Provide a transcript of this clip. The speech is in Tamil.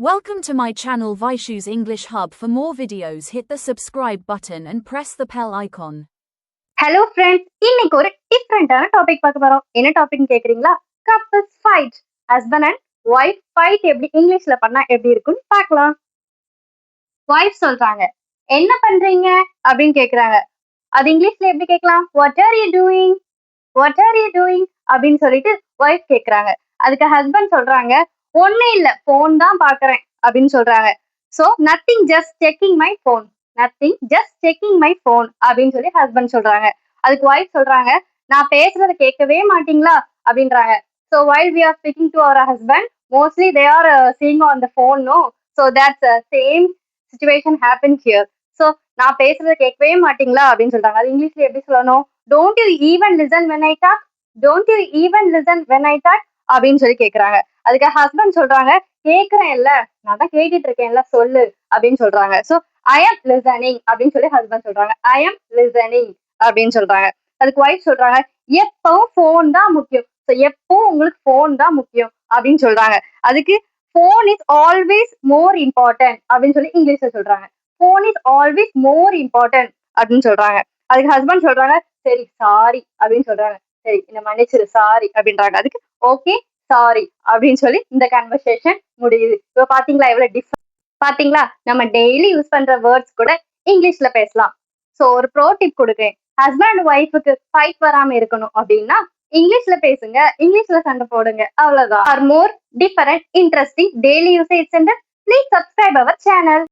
Welcome to my channel Vaishu's English Hub. For more videos, hit the subscribe button and press the bell icon. Hello friends, இன்னைக்கு ஒரு டிஃப்ரெண்டான டாபிக் பார்க்க போறோம். என்ன டாபிக்னு கேக்குறீங்களா? Couples fight. Husband and wife fight எப்படி இங்கிலீஷ்ல பண்ணா எப்படி இருக்குன்னு பார்க்கலாம். ஒய்ஃப் சொல்றாங்க, என்ன பண்றீங்க அப்படின்னு கேக்குறாங்க. அது இங்கிலீஷ்ல எப்படி கேட்கலாம்? What are you doing, what are you doing அப்படின்னு சொல்லிட்டு ஒய்ஃப் கேக்குறாங்க. அதுக்கு ஹஸ்பண்ட் சொல்றாங்க, ஒன்னும் இல்ல, போன் தான் பாக்குறேன் அப்படின்னு சொல்றாங்க. So nothing, just checking my phone, nothing, just checking my phone அப்படின்னு சொல்லி ஹஸ்பண்ட் சொல்றாங்க. அதுக்கு ஒய்ஃப் சொல்றாங்க, நான் பேசுறத கேட்கவே மாட்டீங்களா அப்படின்றாங்க. So while we are speaking to our husband, mostly they are seeing on the phone, no? So that's same situation happened here. So நான் பேசுறத கேட்கவே மாட்டீங்களா அப்படின்னு சொல்றாங்க. அது இங்கிலீஷ்ல எப்படி சொல்லணும்? Don't you even listen when I talk? Don't you even listen when I talk? அப்படின்னு சொல்லி கேக்குறாங்க. அதுக்கு ஹஸ்பண்ட் சொல்றாங்க, கேக்குறேன் இல்ல, நான் தான் கேட்டுட்டு இருக்கேன்ல, சொல்லு அப்படின்னு சொல்றாங்க. சோ ஐ am listening அப்படின்னு சொல்லி ஹஸ்பண்ட் சொல்றாங்க. ஐ am listening அப்படின்னு சொல்றாங்க. அதுக்கு ஒய்ஃப் சொல்றாங்க, எப்பவும் போன் தான் முக்கியம், எப்பவும் உங்களுக்கு போன் தான் முக்கியம் அப்படின்னு சொல்றாங்க. அதுக்கு phone is always more important அப்படின்னு சொல்லி இங்கிலீஷ்ல சொல்றாங்க. Phone is always more important அப்படின்னு சொல்றாங்க. அதுக்கு ஹஸ்பண்ட் சொல்றாங்க, சரி சாரி அப்படின்னு சொல்றாங்க. சரி இந்த மன்னிச்சிரு, சாரி அப்படின்றாங்க. அதுக்கு ஓகே சாரி அப்படின்னு சொல்லி இந்த கன்வர்சேஷன் முடியுது. இப்போ பாத்தீங்களா எவ்வளவு டிஃபரெண்ட்? பாத்தீங்களா, நம்ம டெய்லி யூஸ் பண்ற வேர்ட்ஸ் கூட இங்கிலீஷ்ல பேசலாம். சோ ஒரு ப்ரோ டிப் கொடுக்கேன். ஹஸ்பண்ட் ஒய்ஃபுக்கு ஃபைட் வராம இருக்கணும் அப்படின்னா இங்கிலீஷ்ல பேசுங்க, இங்கிலீஷ்ல சண்டை போடுங்க, அவ்வளவுதான். For more different interesting daily usage sentence, please subscribe our channel.